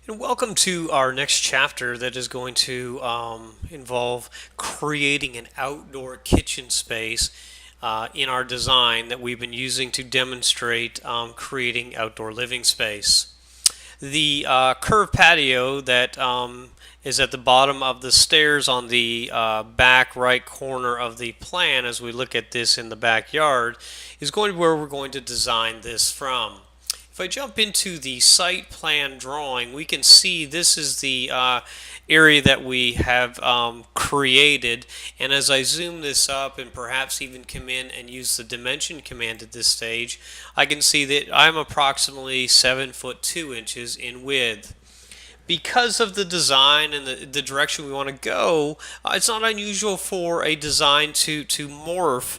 And welcome to our next chapter that is going to involve creating an outdoor kitchen space in our design that we've been using to demonstrate creating outdoor living space. The curved patio that is at the bottom of the stairs on the back right corner of the plan as we look at this in the backyard is going to be where we're going to design this from. If I jump into the site plan drawing, we can see this is the area that we have created. And as I zoom this up and perhaps even come in and use the dimension command at this stage, I can see that I'm approximately 7 foot 2 inches in width. Because of the design and the direction we want to go, it's not unusual for a design to morph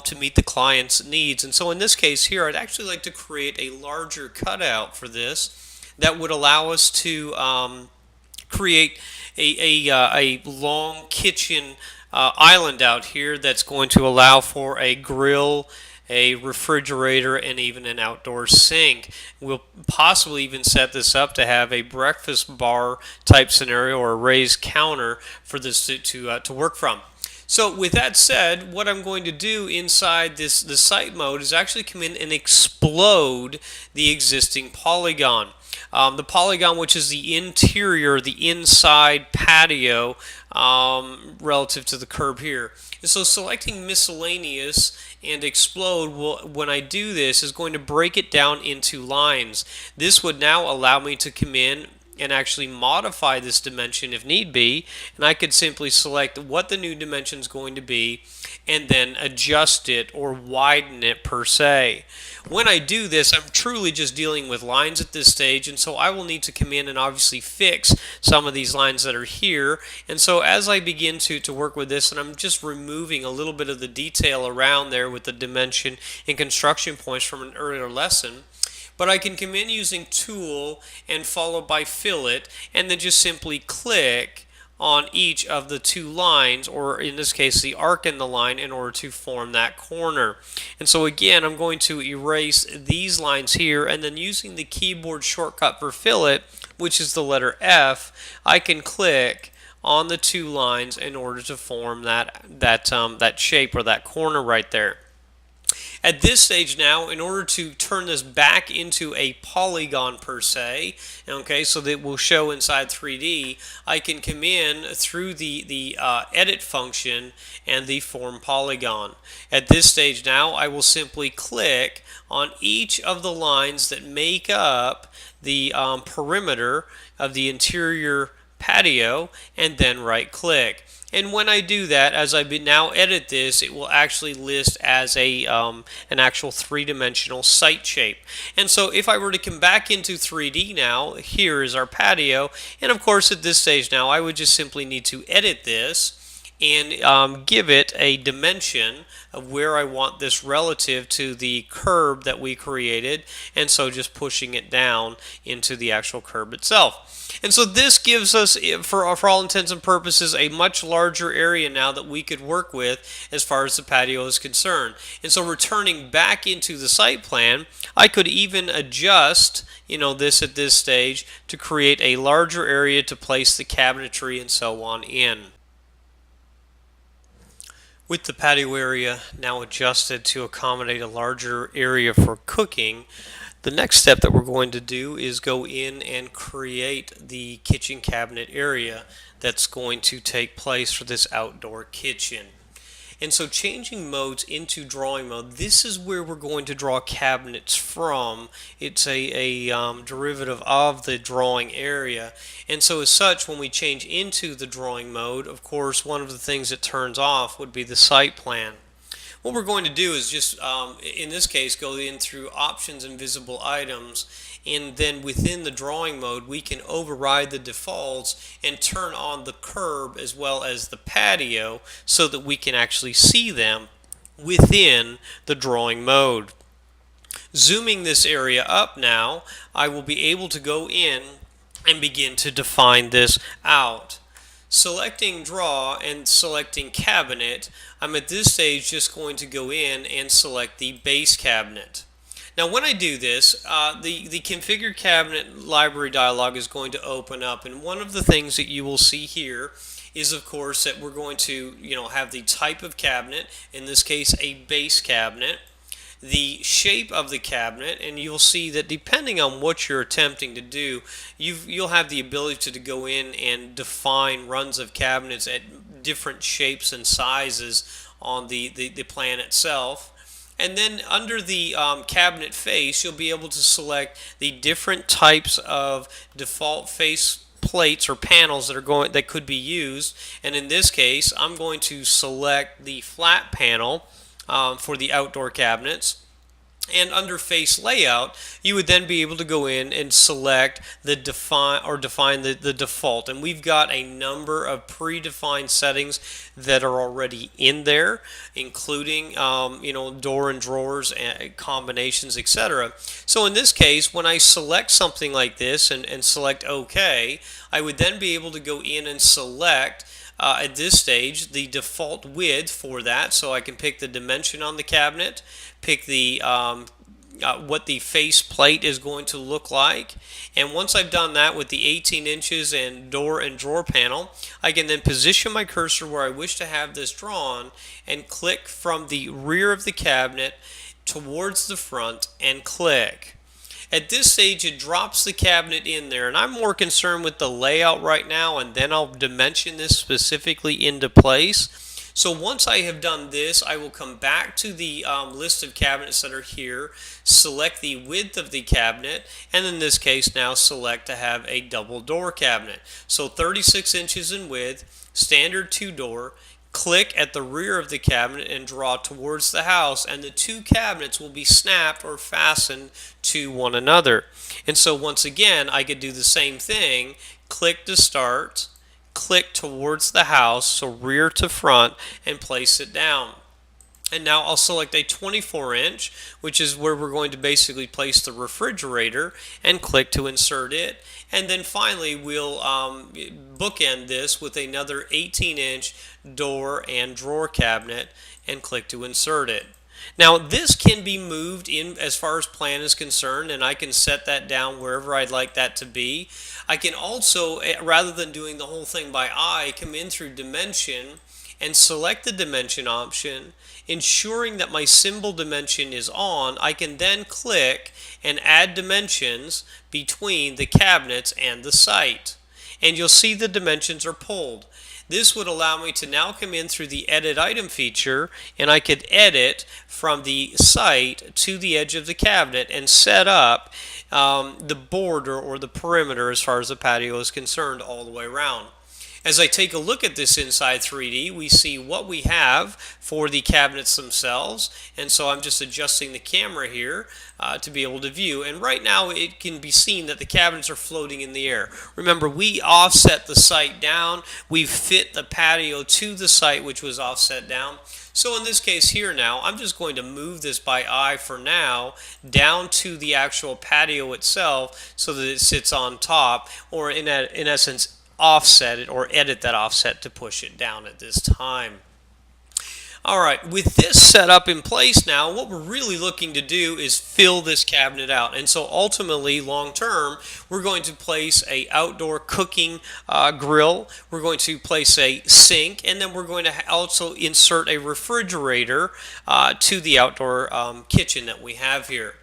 to meet the client's needs. And so in this case here, I'd actually like to create a larger cutout for this that would allow us to create a long kitchen island out here that's going to allow for a grill, a refrigerator, and even an outdoor sink. We'll possibly even set this up to have a breakfast bar type scenario or a raised counter for this to work from. So with that said, what I'm going to do inside the site mode is actually come in and explode the existing polygon. The polygon, which is the interior, the inside patio relative to the curb here. And so selecting miscellaneous and explode when I do this is going to break it down into lines. This would now allow me to come in and actually modify this dimension if need be, and I could simply select what the new dimension is going to be and then adjust it or widen it per se. When I do this, I'm truly just dealing with lines at this stage, and so I will need to come in and obviously fix some of these lines that are here. And so as I begin to work with this, and I'm just removing a little bit of the detail around there with the dimension and construction points from an earlier lesson, but I can come in using tool and followed by fillet and then just simply click on each of the two lines, or in this case the arc in the line, in order to form that corner. And so again, I'm going to erase these lines here, and then using the keyboard shortcut for fillet, which is the letter F, I can click on the two lines in order to form that shape or that corner right there. At this stage now, in order to turn this back into a polygon per se, okay, so that will show inside 3D, I can come in through the edit function and the form polygon. At this stage now, I will simply click on each of the lines that make up the perimeter of the interior patio and then right click. And when I do that, as I now edit this, it will actually list as an actual three-dimensional site shape. And so if I were to come back into 3D now, here is our patio. And of course at this stage now, I would just simply need to edit this and give it a dimension of where I want this relative to the curb that we created, and so just pushing it down into the actual curb itself. And so this gives us, for all intents and purposes, a much larger area now that we could work with as far as the patio is concerned. And so returning back into the site plan, I could even adjust this at this stage to create a larger area to place the cabinetry and so on in. With the patio area now adjusted to accommodate a larger area for cooking, the next step that we're going to do is go in and create the kitchen cabinet area that's going to take place for this outdoor kitchen. And so changing modes into drawing mode, this is where we're going to draw cabinets from. It's a derivative of the drawing area. And so as such, when we change into the drawing mode, of course, one of the things that turns off would be the site plan. What we're going to do is just, in this case, go in through options and visible items, and then within the drawing mode we can override the defaults and turn on the curb as well as the patio so that we can actually see them within the drawing mode. Zooming this area up now, I will be able to go in and begin to define this out. Selecting draw and selecting cabinet, I'm at this stage just going to go in and select the base cabinet. Now, when I do this, the configure cabinet library dialog is going to open up, and one of the things that you will see here is, of course, that we're going to have the type of cabinet, in this case a base cabinet, the shape of the cabinet, and you'll see that depending on what you're attempting to do, you'll have the ability to go in and define runs of cabinets at different shapes and sizes on the plan itself. And then under the cabinet face, you'll be able to select the different types of default face plates or panels that could be used. And in this case, I'm going to select the flat panel for the outdoor cabinets. And under face layout, you would then be able to go in and select the define the default. And we've got a number of predefined settings that are already in there, including door and drawers and combinations, etc. So in this case, when I select something like this and select OK, I would then be able to go in and select at this stage the default width for that, so I can pick the dimension on the cabinet, pick the what the face plate is going to look like, and once I've done that with the 18 inches and door and drawer panel, I can then position my cursor where I wish to have this drawn and click from the rear of the cabinet towards the front and click. At this stage, it drops the cabinet in there, and I'm more concerned with the layout right now, and then I'll dimension this specifically into place. So once I have done this, I will come back to the list of cabinets that are here, select the width of the cabinet, and in this case now select to have a double door cabinet. So 36 inches in width, standard 2-door, click at the rear of the cabinet and draw towards the house, and the two cabinets will be snapped or fastened to one another. And so once again, I could do the same thing, click to start, click towards the house, so rear to front, and place it down. And now I'll select a 24-inch, which is where we're going to basically place the refrigerator, and click to insert it. And then finally we'll bookend this with another 18-inch door and drawer cabinet and click to insert it. Now this can be moved in as far as plan is concerned, and I can set that down wherever I'd like that to be. I can also, rather than doing the whole thing by eye, come in through dimension and select the dimension option, ensuring that my symbol dimension is on. I can then click and add dimensions between the cabinets and the site, and you'll see the dimensions are pulled. This would allow me to now come in through the edit item feature, and I could edit from the site to the edge of the cabinet and set up the border or the perimeter as far as the patio is concerned all the way around. As I take a look at this inside 3D, we see what we have for the cabinets themselves, and so I'm just adjusting the camera here to be able to view, and right now it can be seen that the cabinets are floating in the air. Remember, we offset the site down, we fit the patio to the site which was offset down. So in this case here now, I'm just going to move this by eye for now down to the actual patio itself so that it sits on top, or in essence offset it or edit that offset to push it down at this time. Alright, with this set up in place now, what we're really looking to do is fill this cabinet out. And so ultimately, long term, we're going to place a outdoor cooking grill, we're going to place a sink, and then we're going to also insert a refrigerator to the outdoor kitchen that we have here.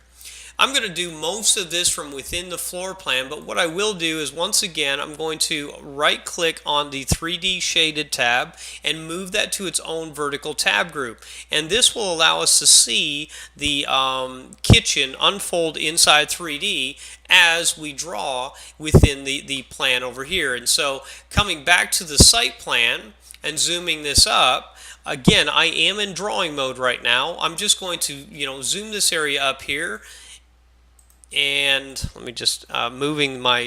I'm going to do most of this from within the floor plan, but what I will do is, once again, I'm going to right click on the 3D shaded tab and move that to its own vertical tab group, and this will allow us to see the kitchen unfold inside 3D as we draw within the plan over here. And so coming back to the site plan and zooming this up, again, I am in drawing mode right now. I'm just going to zoom this area up here, and let me just moving my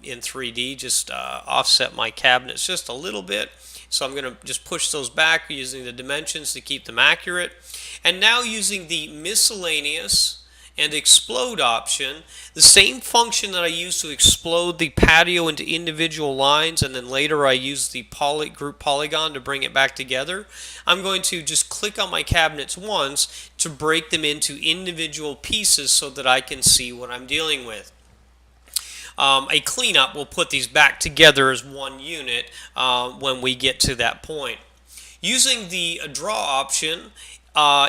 in 3D, just offset my cabinets just a little bit. So I'm going to just push those back using the dimensions to keep them accurate. And now using the miscellaneous and explode option, the same function that I use to explode the patio into individual lines, and then later I use the group polygon to bring it back together, I'm going to just click on my cabinets once to break them into individual pieces so that I can see what I'm dealing with. A cleanup will put these back together as one unit when we get to that point. Using the draw option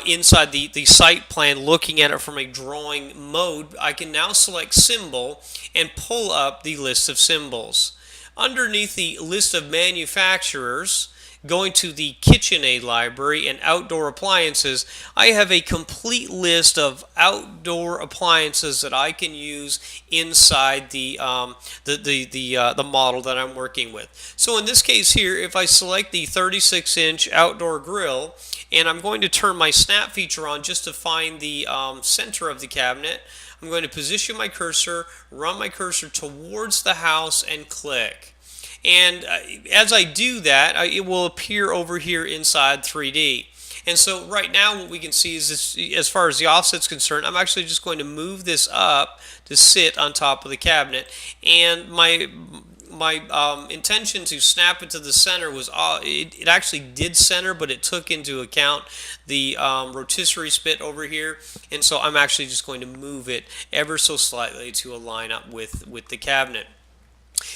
inside the site plan, looking at it from a drawing mode, I can now select symbol and pull up the list of symbols. Underneath the list of manufacturers, going to the KitchenAid library and outdoor appliances, I have a complete list of outdoor appliances that I can use inside the model that I'm working with. So in this case here, if I select the 36-inch outdoor grill, and I'm going to turn my snap feature on just to find the center of the cabinet, I'm going to position my cursor, run my cursor towards the house, and click. And as I do that, it will appear over here inside 3D. And so right now what we can see is this, as far as the offset's concerned, I'm actually just going to move this up to sit on top of the cabinet. And my intention to snap it to the center was, it actually did center, but it took into account the rotisserie spit over here. And so I'm actually just going to move it ever so slightly to align up with the cabinet.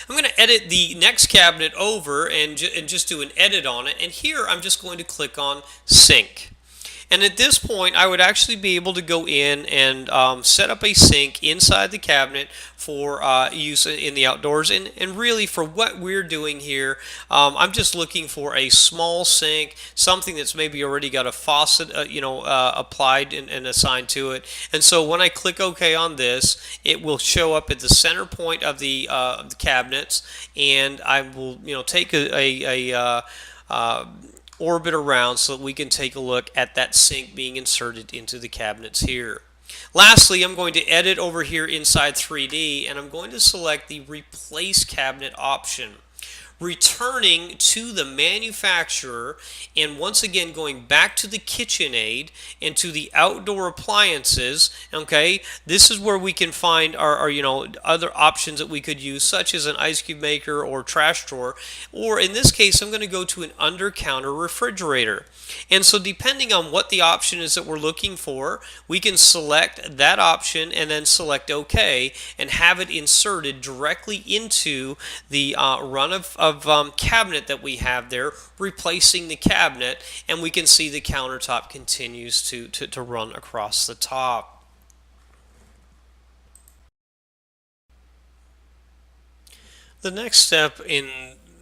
I'm going to edit the next cabinet over and just do an edit on it. And here I'm just going to click on Sink. And at this point, I would actually be able to go in and set up a sink inside the cabinet for use in the outdoors. And really, for what we're doing here, I'm just looking for a small sink, something that's maybe already got a faucet, applied and assigned to it. And so when I click OK on this, it will show up at the center point of the cabinets, and I will, take a orbit around so that we can take a look at that sink being inserted into the cabinets here. Lastly, I'm going to edit over here inside 3D, and I'm going to select the Replace Cabinet option, returning to the manufacturer, and once again going back to the KitchenAid and to the outdoor appliances. Okay, this is where we can find our other options that we could use, such as an ice cube maker or trash drawer, or in this case I'm going to go to an under counter refrigerator. And so depending on what the option is that we're looking for, we can select that option and then select OK and have it inserted directly into the run of cabinet that we have there, replacing the cabinet, and we can see the countertop continues to run across the top. The next step in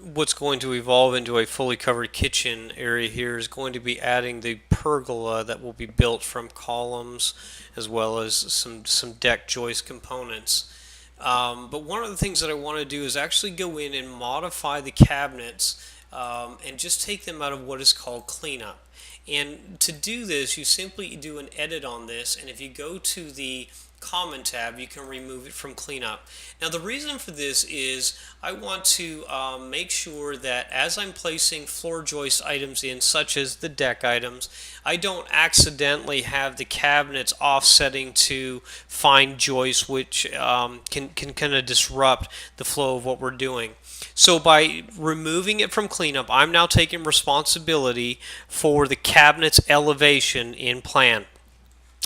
what's going to evolve into a fully covered kitchen area here is going to be adding the pergola that will be built from columns as well as some deck joist components. But one of the things that I want to do is actually go in and modify the cabinets and just take them out of what is called cleanup. And to do this, you simply do an edit on this, and if you go to the Common tab, you can remove it from cleanup. Now the reason for this is I want to make sure that as I'm placing floor joist items in, such as the deck items, I don't accidentally have the cabinets offsetting to fine joists, which can kind of disrupt the flow of what we're doing. So by removing it from cleanup, I'm now taking responsibility for the cabinet's elevation in plan.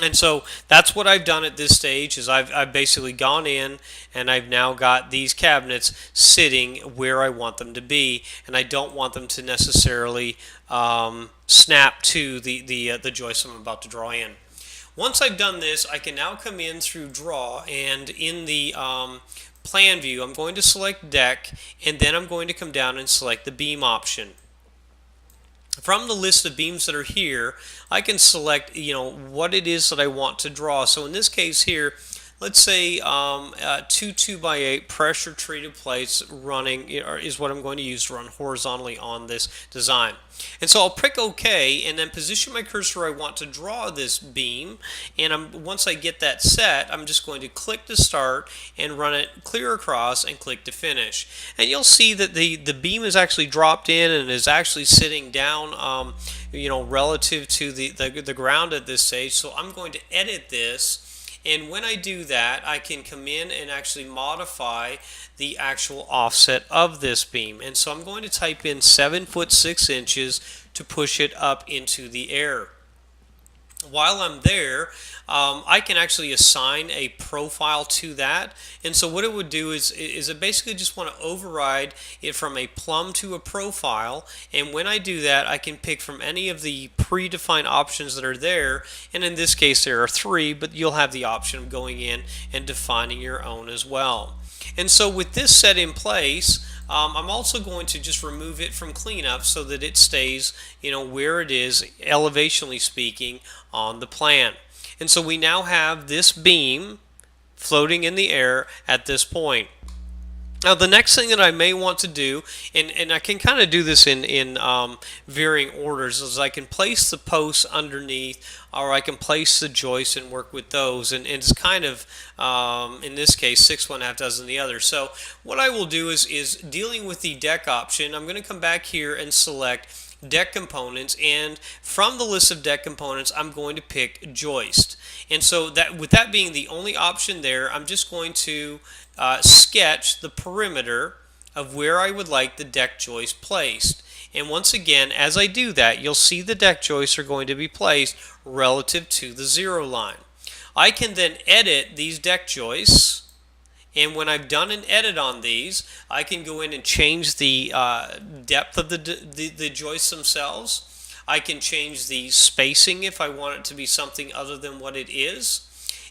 And so that's what I've done at this stage, is I've basically gone in and I've now got these cabinets sitting where I want them to be, and I don't want them to necessarily snap to the joist I'm about to draw in. Once I've done this, I can now come in through Draw, and in the Plan View, I'm going to select Deck, and then I'm going to come down and select the Beam option. From the list of beams that are here, I can select what it is that I want to draw. So in this case here, let's say 2 2x8 pressure treated plates running is what I'm going to use to run horizontally on this design. And so I'll pick OK and then position my cursor where I want to draw this beam, and once I get that set, I'm just going to click to start and run it clear across and click to finish. And you'll see that the beam is actually dropped in and is actually sitting down relative to the ground at this stage. So I'm going to edit this And when I do that, I can come in and actually modify the actual offset of this beam. And so I'm going to type in 7 foot 6 inches to push it up into the air. While I'm there, I can actually assign a profile to that. And so what it would do is it basically just want to override it from a plumb to a profile. And when I do that, I can pick from any of the predefined options that are there. And in this case, there are 3, but you'll have the option of going in and defining your own as well. And so with this set in place, I'm also going to just remove it from cleanup so that it stays, where it is, elevationally speaking, on the plan. And so we now have this beam floating in the air at this point. Now the next thing that I may want to do, and I can kind of do this in varying orders, is I can place the posts underneath, or I can place the joists and work with those, and it's kind of, in this case, 6 1/2 dozen the other. So what I will do is dealing with the deck option, I'm going to come back here and select deck components, and from the list of deck components I'm going to pick joist. And so that, with that being the only option there, I'm just going to sketch the perimeter of where I would like the deck joist placed. And once again, as I do that, you'll see the deck joists are going to be placed relative to the 0 line. I can then edit these deck joists, and when I've done an edit on these, I can go in and change the depth of the joists themselves. I can change the spacing if I want it to be something other than what it is.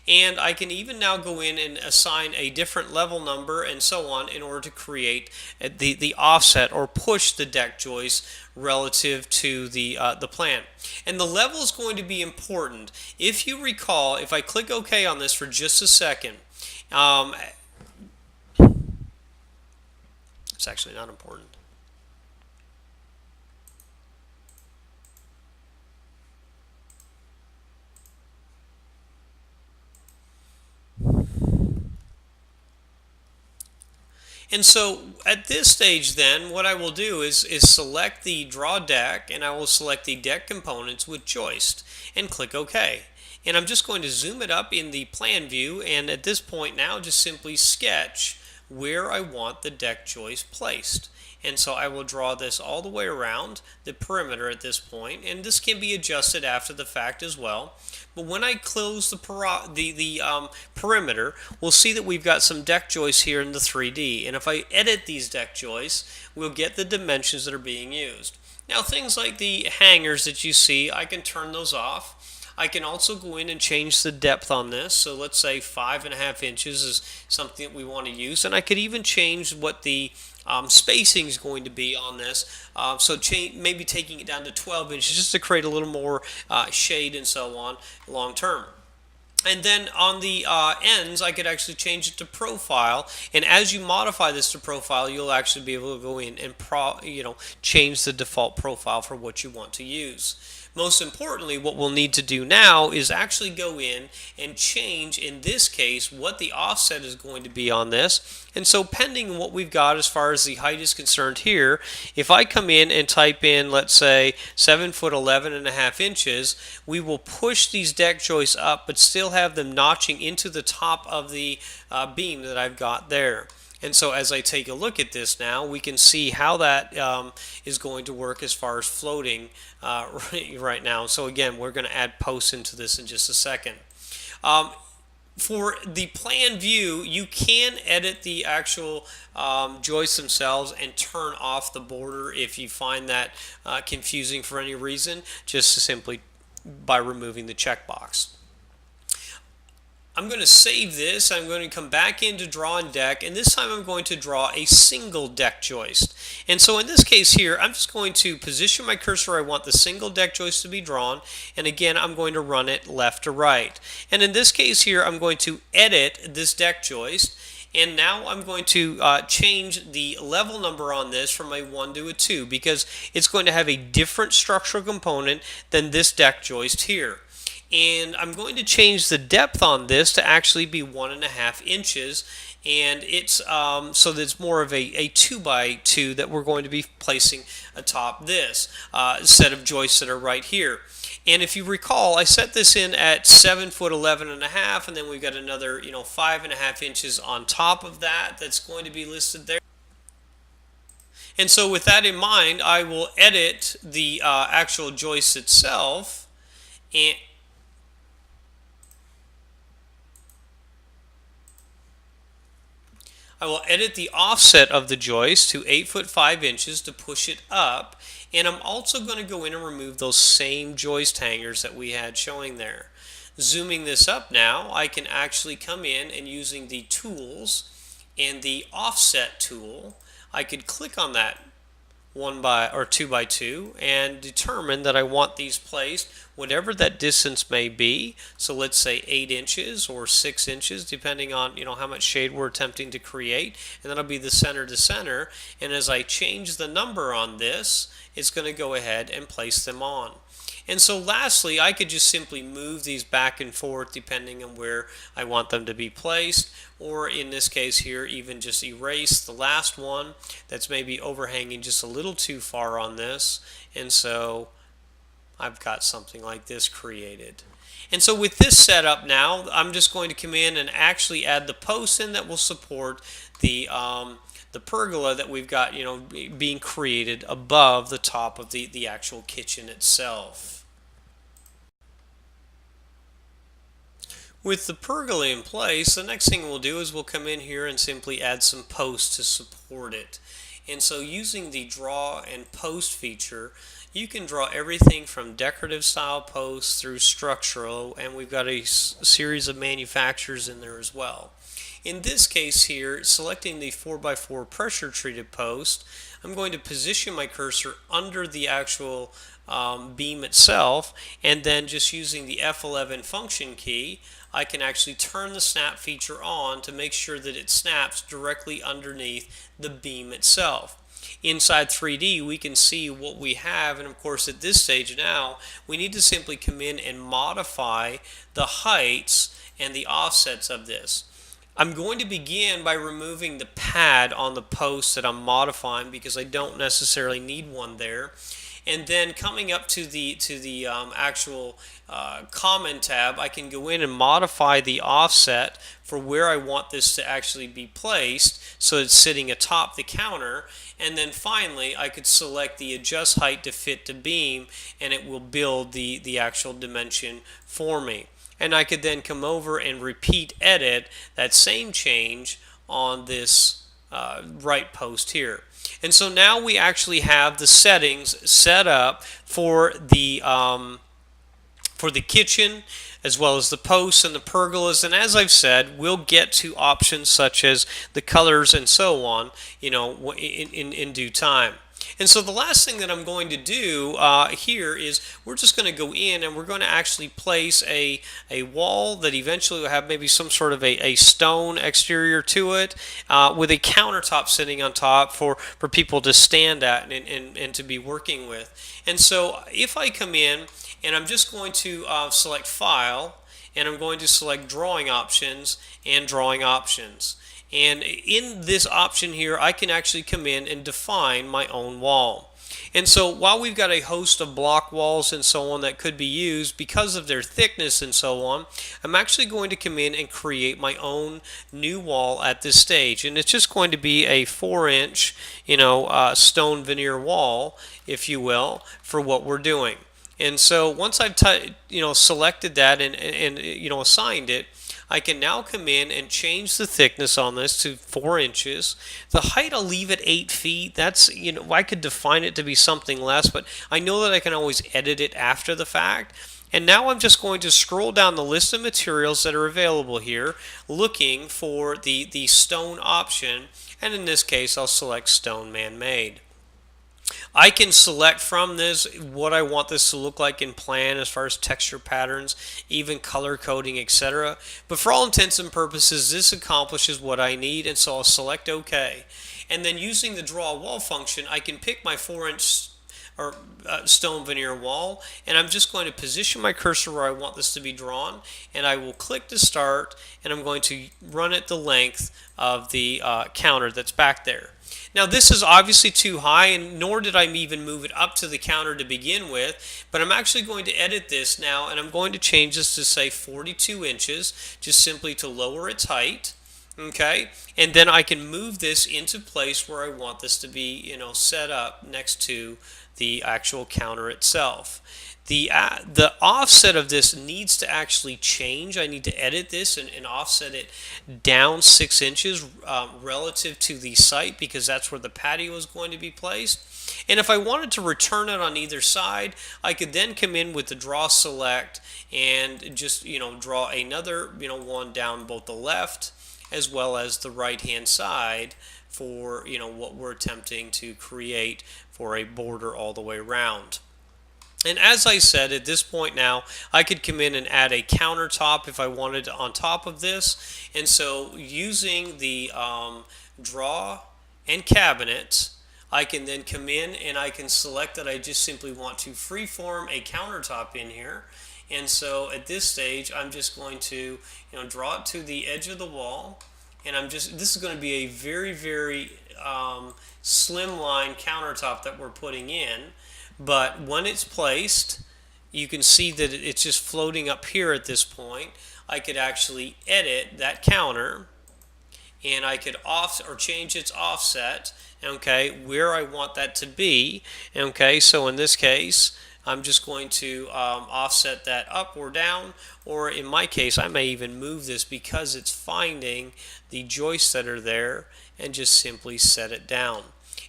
And I can even now go in and assign a different level number and so on in order to create the offset or push the deck joist relative to the plan. And the level is going to be important. If you recall, if I click OK on this for just a second, it's actually not important. And so at this stage then, what I will do is select the draw deck, and I will select the deck components with joist and click OK. And I'm just going to zoom it up in the plan view, and at this point now just simply sketch where I want the deck joist placed. And so I will draw this all the way around the perimeter at this point, and this can be adjusted after the fact as well. But when I close the perimeter, we'll see that we've got some deck joists here in the 3D. And if I edit these deck joists, we'll get the dimensions that are being used. Now things like the hangers that you see, I can turn those off. I can also go in and change the depth on this. So let's say 5 1/2 inches is something that we want to use. And I could even change what the spacing is going to be on this. So maybe taking it down to 12 inches just to create a little more shade and so on long term. And then on the ends, I could actually change it to profile. And as you modify this to profile, you'll actually be able to go in and change the default profile for what you want to use. Most importantly, what we'll need to do now is actually go in and change, in this case, what the offset is going to be on this. And so pending what we've got as far as the height is concerned here, if I come in and type in, let's say, 7 foot 11 1/2 inches, we will push these deck joists up but still have them notching into the top of the beam that I've got there. And so as I take a look at this now, we can see how that is going to work as far as floating right now. So again, we're going to add posts into this in just a second. For the plan view, you can edit the actual joists themselves and turn off the border if you find that confusing for any reason, just simply by removing the checkbox. I'm going to save this. I'm going to come back into draw and deck, and this time I'm going to draw a single deck joist. And so in this case here, I'm just going to position my cursor where I want the single deck joist to be drawn, and again I'm going to run it left to right. And in this case here, I'm going to edit this deck joist, and now I'm going to change the level number on this from a 1 to a 2 because it's going to have a different structural component than this deck joist here. And I'm going to change the depth on this to actually be 1 1/2 inches, and it's so that it's more of a 2 by 2 that we're going to be placing atop this set of joists that are right here. And if you recall, I set this in at 7 foot 11 and a half, and then we've got another 5.5 inches on top of that that's going to be listed there. And so with that in mind, I will edit the actual joist itself, and I will edit the offset of the joist to 8 foot 5 inches to push it up. And I'm also going to go in and remove those same joist hangers that we had showing there. Zooming this up now, I can actually come in and using the tools and the offset tool, I could click on that 2 by 2 and determine that I want these placed whatever that distance may be. So let's say 8 inches or 6 inches, depending on how much shade we're attempting to create, and that'll be the center to center. And as I change the number on this, it's going to go ahead and place them on. And so lastly, I could just simply move these back and forth depending on where I want them to be placed, or in this case here, even just erase the last one that's maybe overhanging just a little too far on this. And so I've got something like this created. And so with this setup now, I'm just going to come in and actually add the posts in that will support the pergola that we've got being created above the top of the actual kitchen itself. With the pergola in place, the next thing we'll do is we'll come in here and simply add some posts to support it. And so using the draw and post feature, you can draw everything from decorative style posts through structural, and we've got a series of manufacturers in there as well. In this case here, selecting the 4x4 pressure treated post, I'm going to position my cursor under the actual beam itself, and then just using the F11 function key, I can actually turn the snap feature on to make sure that it snaps directly underneath the beam itself. Inside 3D, we can see what we have, and of course at this stage now, we need to simply come in and modify the heights and the offsets of this. I'm going to begin by removing the pad on the post that I'm modifying because I don't necessarily need one there. And then coming up to the actual comment tab, I can go in and modify the offset for where I want this to actually be placed so it's sitting atop the counter. And then finally, I could select the adjust height to fit the beam, and it will build the actual dimension for me. And I could then come over and repeat edit that same change on this right post here. And so now we actually have the settings set up for the kitchen as well as the posts and the pergolas. And as I've said, we'll get to options such as the colors and so on, in due time. And so the last thing that I'm going to do here is we're just going to go in and we're going to actually place a wall that eventually will have maybe some sort of a stone exterior to it with a countertop sitting on top for people to stand at and to be working with. And so if I come in and I'm just going to select File, and I'm going to select Drawing Options and Drawing Options. And in this option here, I can actually come in and define my own wall. And so while we've got a host of block walls and so on that could be used because of their thickness and so on, I'm actually going to come in and create my own new wall at this stage. And it's just going to be a 4-inch, stone veneer wall, if you will, for what we're doing. And so once I've selected that and assigned it, I can now come in and change the thickness on this to 4 inches. The height I'll leave at 8 feet. That's, I could define it to be something less, but I know that I can always edit it after the fact. And now I'm just going to scroll down the list of materials that are available here, looking for the stone option, and in this case I'll select stone man-made. I can select from this what I want this to look like in plan as far as texture patterns, even color coding, etc. But for all intents and purposes, this accomplishes what I need, and so I'll select OK. And then using the draw wall function, I can pick my 4-inch or stone veneer wall, and I'm just going to position my cursor where I want this to be drawn, and I will click to start, and I'm going to run it the length of the counter that's back there. Now this is obviously too high, and nor did I even move it up to the counter to begin with, but I'm actually going to edit this now, and I'm going to change this to say 42 inches, just simply to lower its height. Okay, and then I can move this into place where I want this to be, set up next to the actual counter itself. The offset of this needs to actually change. I need to edit this and offset it down 6 inches relative to the site, because that's where the patio is going to be placed. And if I wanted to return it on either side, I could then come in with the draw select and just draw another one down both the left as well as the right hand side for what we're attempting to create for a border all the way around. And as I said, at this point now, I could come in and add a countertop if I wanted on top of this. And so using the draw and cabinet, I can then come in and I can select that I just simply want to freeform a countertop in here. And so at this stage, I'm just going to draw it to the edge of the wall. And this is going to be a very, very slimline countertop that we're putting in. But when it's placed, you can see that it's just floating up here at this point. I could actually edit that counter, and I could change its offset, okay, where I want that to be. Okay, so in this case, I'm just going to offset that up or down, or in my case, I may even move this because it's finding the joists that are there and just simply set it down.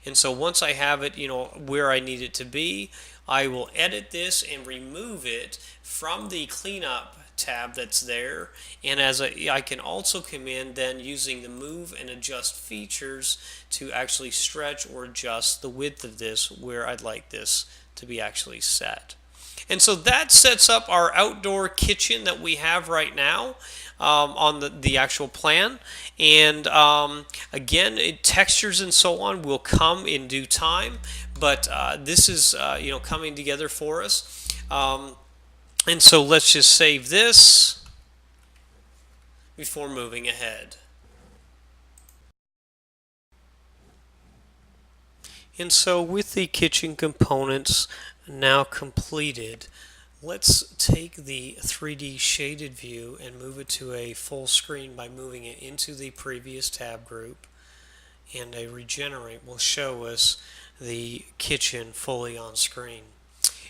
And so once I have it, where I need it to be, I will edit this and remove it from the cleanup tab that's there. And I can also come in then using the move and adjust features to actually stretch or adjust the width of this where I'd like this to be actually set. And so that sets up our outdoor kitchen that we have right now on the actual plan. And again, textures and so on will come in due time, but this is coming together for us. And so let's just save this before moving ahead. And so with the kitchen components now completed, let's take the 3D shaded view and move it to a full screen by moving it into the previous tab group. And a regenerate will show us the kitchen fully on screen.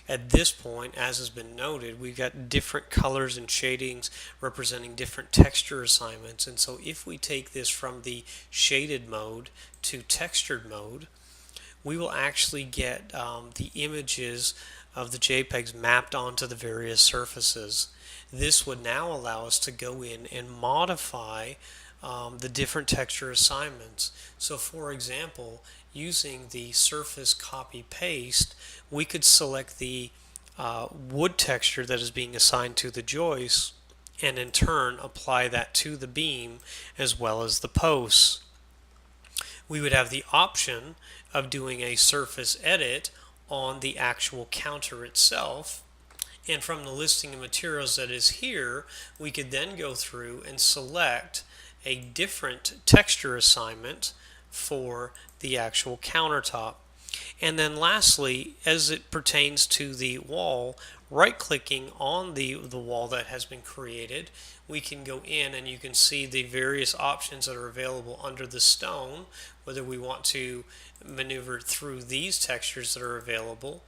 At this point, as has been noted, we've got different colors and shadings representing different texture assignments. And so if we take this from the shaded mode to textured mode, we will actually get the images of the JPEGs mapped onto the various surfaces. This would now allow us to go in and modify the different texture assignments. So for example, using the surface copy paste, we could select the wood texture that is being assigned to the joist and in turn apply that to the beam as well as the posts. We would have the option of doing a surface edit on the actual counter itself, and from the listing of materials that is here, we could then go through and select a different texture assignment for the actual countertop. And then lastly, as it pertains to the wall, right-clicking on the wall that has been created, we can go in and you can see the various options that are available under the stone, whether we want to maneuver through these textures that are available,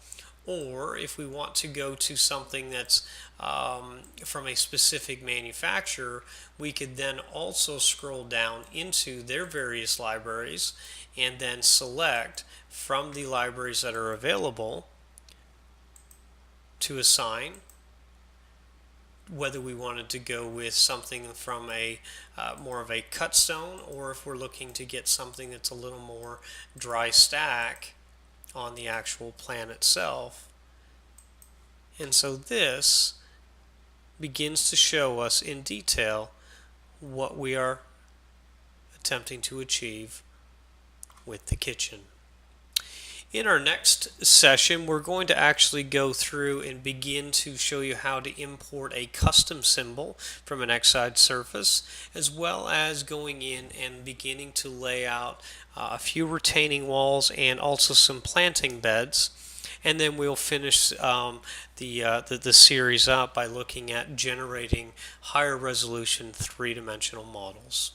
or if we want to go to something that's from a specific manufacturer, we could then also scroll down into their various libraries and then select from the libraries that are available to assign whether we wanted to go with something from a more of a cut stone, or if we're looking to get something that's a little more dry stack on the actual plan itself. And so this begins to show us in detail what we are attempting to achieve with the kitchen. In our next session, we're going to actually go through and begin to show you how to import a custom symbol from an Xside surface, as well as going in and beginning to lay out a few retaining walls and also some planting beds. And then we'll finish the series up by looking at generating higher resolution three-dimensional models.